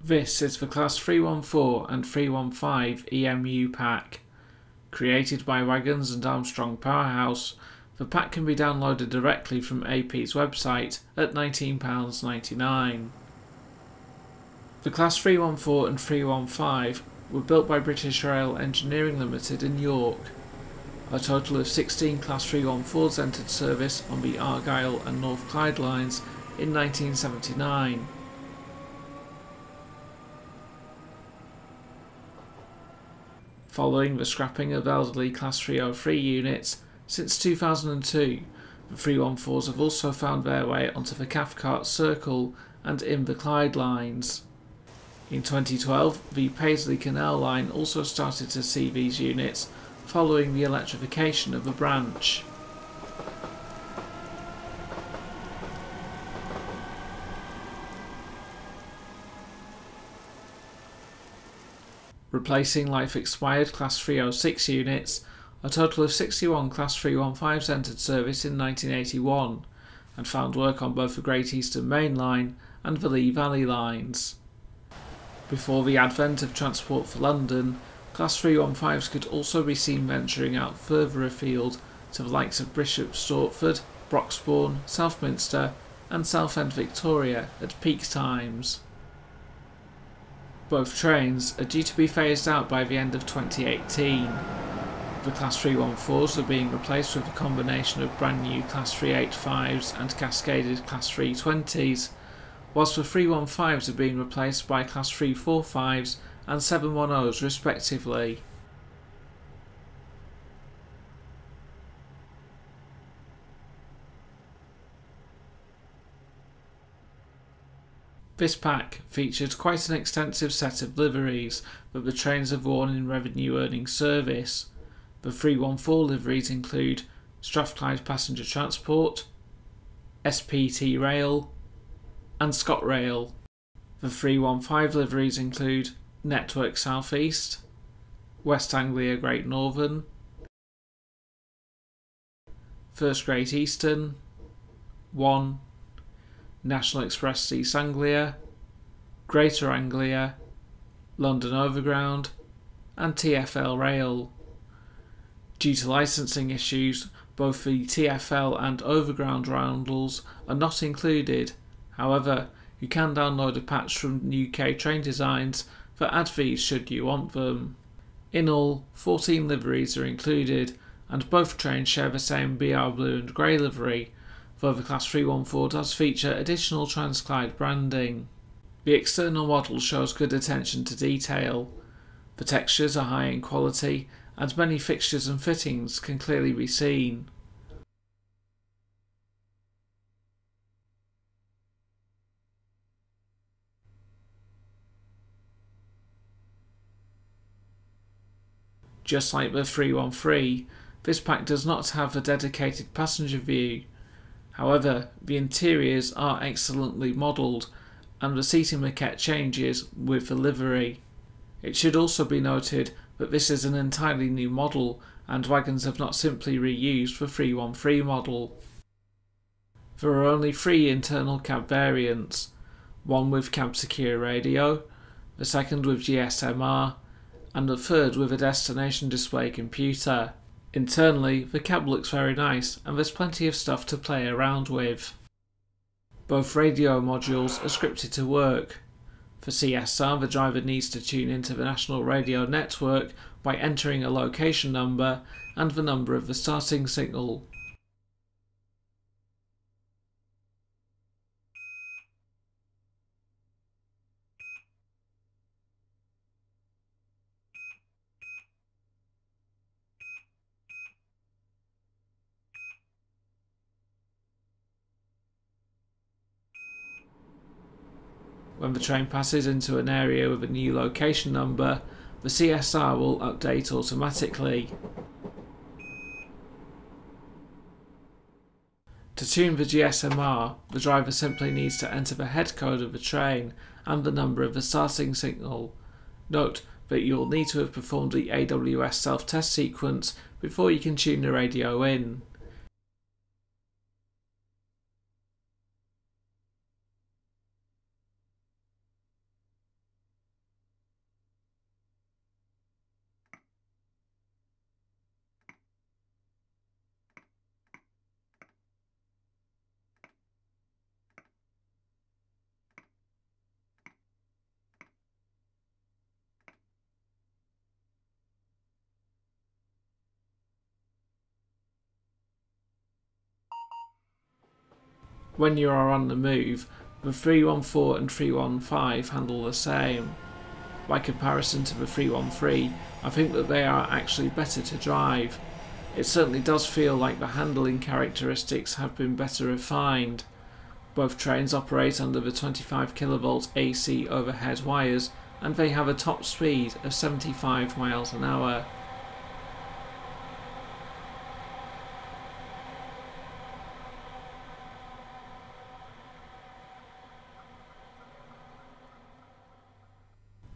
This is the Class 314 and 315 EMU Pack. Created by Waggonz and Armstrong Powerhouse, the pack can be downloaded directly from AP's website at £19.99. The Class 314 and 315 were built by British Rail Engineering Limited in York. A total of 16 Class 314s entered service on the Argyll and North Clyde lines in 1979. Following the scrapping of elderly Class 303 units, since 2002, the 314s have also found their way onto the Cathcart Circle and Inver-Clyde lines. In 2012, the Paisley Canal line also started to see these units following the electrification of the branch. Replacing life-expired Class 306 units, a total of 61 Class 315s entered service in 1981 and found work on both the Great Eastern Main Line and the Lee Valley lines. Before the advent of Transport for London, Class 315s could also be seen venturing out further afield to the likes of Bishop Stortford, Broxbourne, Southminster and Southend Victoria at peak times. Both trains are due to be phased out by the end of 2018. The Class 314s are being replaced with a combination of brand new Class 385s and cascaded Class 320s, whilst the 315s are being replaced by Class 345s and 710s respectively. This pack featured quite an extensive set of liveries that the trains have worn in revenue-earning service. The 314 liveries include Strathclyde Passenger Transport, SPT Rail and ScotRail. The 315 liveries include Network South East, West Anglia Great Northern, First Great Eastern, 1, National Express East Anglia, Greater Anglia, London Overground and TfL Rail. Due to licensing issues, both the TfL and Overground roundels are not included. However, you can download a patch from UK Train Designs for add these should you want them. In all, 14 liveries are included, and both trains share the same BR Blue and Grey livery, though the Class 314 does feature additional Transclyde branding. The external model shows good attention to detail. The textures are high in quality, and many fixtures and fittings can clearly be seen. Just like the 313, this pack does not have a dedicated passenger view. However, the interiors are excellently modelled and the seating maquette changes with the livery. It should also be noted that this is an entirely new model and Waggonz have not simply reused the 313 model. There are only 3 internal cab variants, one with cab secure radio, the second with GSMR and the third with a destination display computer. Internally, the cab looks very nice and there's plenty of stuff to play around with. Both radio modules are scripted to work. For CSR, the driver needs to tune into the national radio network by entering a location number and the number of the starting signal. When the train passes into an area with a new location number, the CSR will update automatically. To tune the GSMR, the driver simply needs to enter the head code of the train and the number of the starting signal. Note that you will need to have performed the AWS self-test sequence before you can tune the radio in. When you are on the move, the 314 and 315 handle the same. By comparison to the 313, I think that they are actually better to drive. It certainly does feel like the handling characteristics have been better refined. Both trains operate under the 25 kV AC overhead wires, and they have a top speed of 75 miles an hour.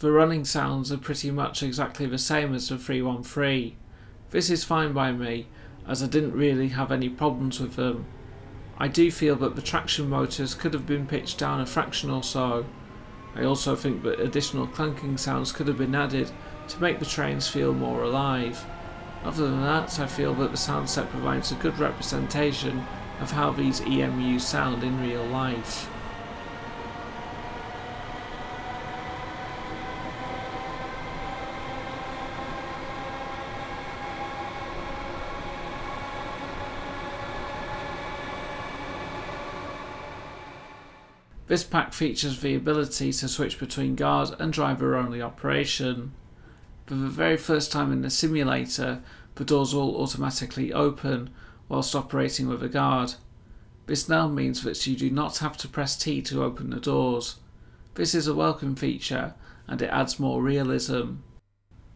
The running sounds are pretty much exactly the same as the 313. This is fine by me, as I didn't really have any problems with them. I do feel that the traction motors could have been pitched down a fraction or so. I also think that additional clunking sounds could have been added to make the trains feel more alive. Other than that, I feel that the sound set provides a good representation of how these EMUs sound in real life. This pack features the ability to switch between guard and driver only operation. For the very first time in the simulator, the doors will automatically open whilst operating with a guard. This now means that you do not have to press T to open the doors. This is a welcome feature and it adds more realism.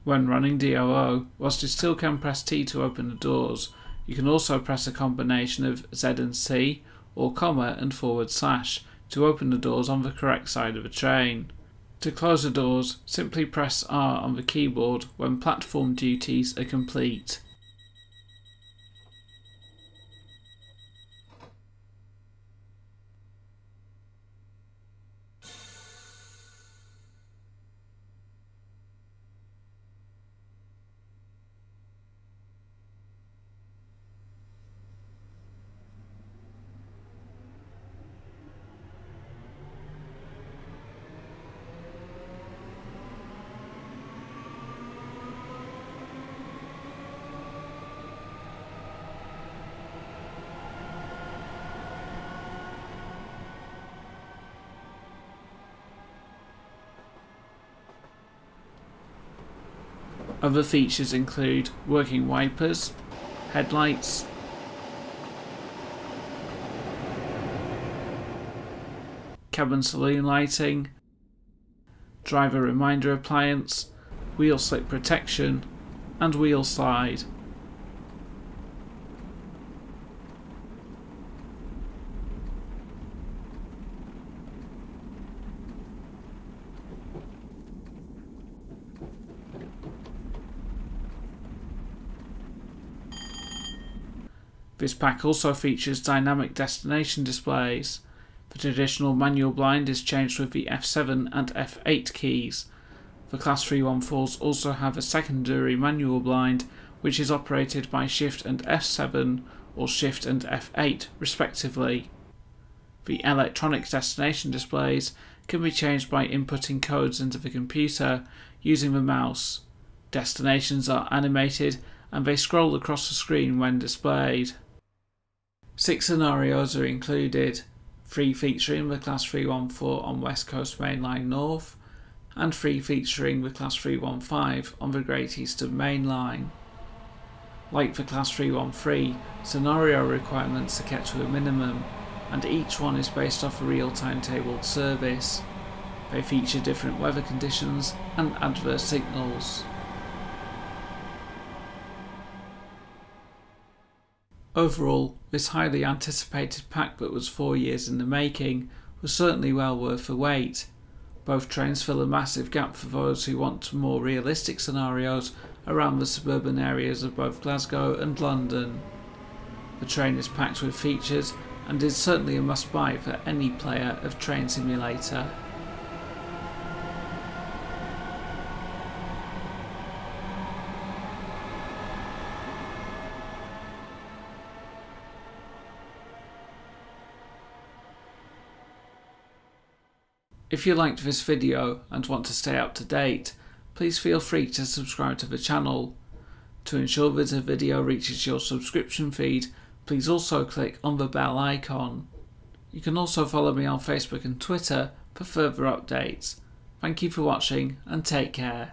When running DOO, whilst you still can press T to open the doors, you can also press a combination of Z and C or comma and / to open the doors on the correct side of the train. To close the doors, simply press R on the keyboard when platform duties are complete. Other features include working wipers, headlights, cabin saloon lighting, driver reminder appliance, wheel slip protection, and wheel slide. This pack also features dynamic destination displays. The traditional manual blind is changed with the F7 and F8 keys. The Class 314s also have a secondary manual blind which is operated by Shift and F7 or Shift and F8 respectively. The electronic destination displays can be changed by inputting codes into the computer using the mouse. Destinations are animated and they scroll across the screen when displayed. 6 scenarios are included, 3 featuring the Class 314 on West Coast Main Line North, and 3 featuring the Class 315 on the Great Eastern Main Line. Like the Class 313, scenario requirements are kept to a minimum, and each one is based off a real timetabled service. They feature different weather conditions and adverse signals. Overall, this highly anticipated pack that was 4 years in the making was certainly well worth the wait. Both trains fill a massive gap for those who want more realistic scenarios around the suburban areas of both Glasgow and London. The train is packed with features and is certainly a must-buy for any player of Train Simulator. If you liked this video and want to stay up to date, please feel free to subscribe to the channel. To ensure that a video reaches your subscription feed, please also click on the bell icon. You can also follow me on Facebook and Twitter for further updates. Thank you for watching and take care.